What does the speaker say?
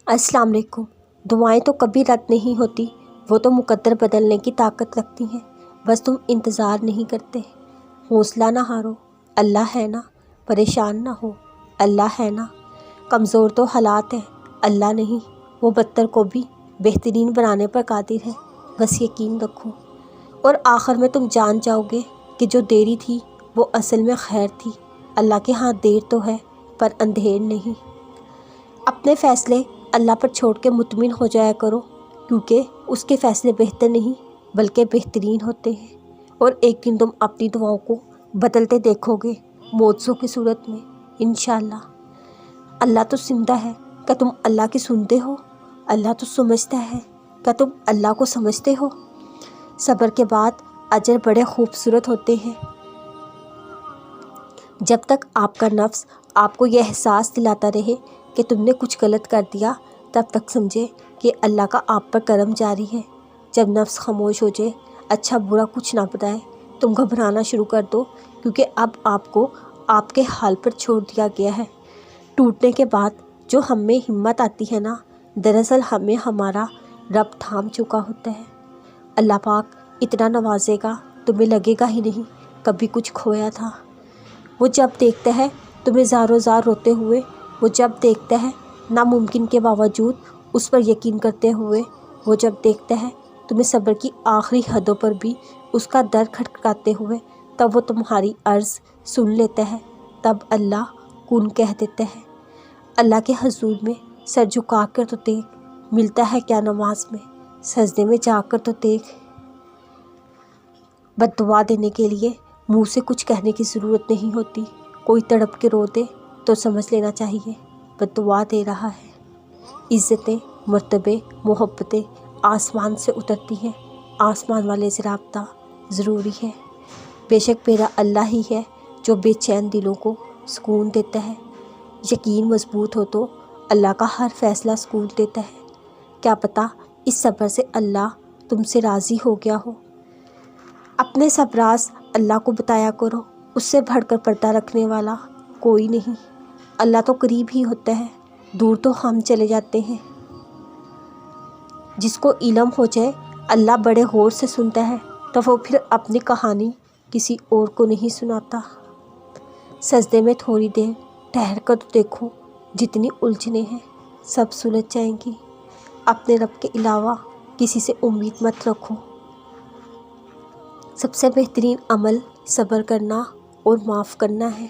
السلام علیکم۔ دعائیں تو کبھی رد نہیں ہوتی، وہ تو مقدر بدلنے کی طاقت رکھتی ہیں، بس تم انتظار نہیں کرتے۔ حوصلہ نہ ہارو، اللہ ہے نا۔ پریشان نہ ہو، اللہ ہے نا۔ کمزور تو حالات ہیں، اللہ نہیں۔ وہ بدتر کو بھی بہترین بنانے پر قادر ہے، بس یقین رکھو۔ اور آخر میں تم جان جاؤ گے کہ جو دیری تھی وہ اصل میں خیر تھی۔ اللہ کے ہاں دیر تو ہے پر اندھیر نہیں۔ اپنے فیصلے اللہ پر چھوڑ کے مطمئن ہو جایا کرو، کیونکہ اس کے فیصلے بہتر نہیں بلکہ بہترین ہوتے ہیں۔ اور ایک دن تم اپنی دعاؤں کو بدلتے دیکھو گے، معجزوں کی صورت میں، انشاءاللہ۔ اللہ تو زندہ ہے، کیا تم اللہ کی سنتے ہو؟ اللہ تو سمجھتا ہے، کیا تم اللہ کو سمجھتے ہو؟ صبر کے بعد اجر بڑے خوبصورت ہوتے ہیں۔ جب تک آپ کا نفس آپ کو یہ احساس دلاتا رہے کہ تم نے کچھ غلط کر دیا، تب تک سمجھے کہ اللہ کا آپ پر کرم جاری ہے۔ جب نفس خاموش ہو جائے، اچھا برا کچھ نہ بتائے، تم گھبرانا شروع کر دو، کیونکہ اب آپ کو آپ کے حال پر چھوڑ دیا گیا ہے۔ ٹوٹنے کے بعد جو ہم میں ہمت آتی ہے نا، دراصل ہمیں ہمارا رب تھام چکا ہوتا ہے۔ اللہ پاک اتنا نوازے گا، تمہیں لگے گا ہی نہیں کبھی کچھ کھویا تھا۔ وہ جب دیکھتا ہے تمہیں زاروں زار روتے ہوئے، وہ جب دیکھتا ہے ناممکن کے باوجود اس پر یقین کرتے ہوئے، وہ جب دیکھتا ہے تمہیں صبر کی آخری حدوں پر بھی اس کا در کھٹکھٹاتے ہوئے، تب وہ تمہاری عرض سن لیتا ہے، تب اللہ کن کہہ دیتا ہے۔ اللہ کے حضور میں سر جھکا کر تو دیکھ، ملتا ہے کیا نماز میں، سجدے میں جا کر تو دیکھ۔ بد دعا دینے کے لیے منہ سے کچھ کہنے کی ضرورت نہیں ہوتی، کوئی تڑپ کے رو دے تو سمجھ لینا چاہیے بد دعا دے رہا ہے۔ عزتیں، مرتبے، محبتیں آسمان سے اترتی ہیں، آسمان والے سے رابطہ ضروری ہے۔ بے شک میرا اللہ ہی ہے جو بے چین دلوں کو سکون دیتا ہے۔ یقین مضبوط ہو تو اللہ کا ہر فیصلہ سکون دیتا ہے۔ کیا پتہ اس صبر سے اللہ تم سے راضی ہو گیا ہو۔ اپنے سب راز اللہ کو بتایا کرو، اس سے بڑھ کر پردہ رکھنے والا کوئی نہیں۔ اللہ تو قریب ہی ہوتا ہے، دور تو ہم چلے جاتے ہیں۔ جس کو علم ہو جائے اللہ بڑے غور سے سنتا ہے، تو وہ پھر اپنی کہانی کسی اور کو نہیں سناتا۔ سجدے میں تھوڑی دیر ٹھہر کر تو دیکھو، جتنی الجھنیں ہیں سب سلجھ جائیں گی۔ اپنے رب کے علاوہ کسی سے امید مت رکھو۔ سب سے بہترین عمل صبر کرنا اور معاف کرنا ہے۔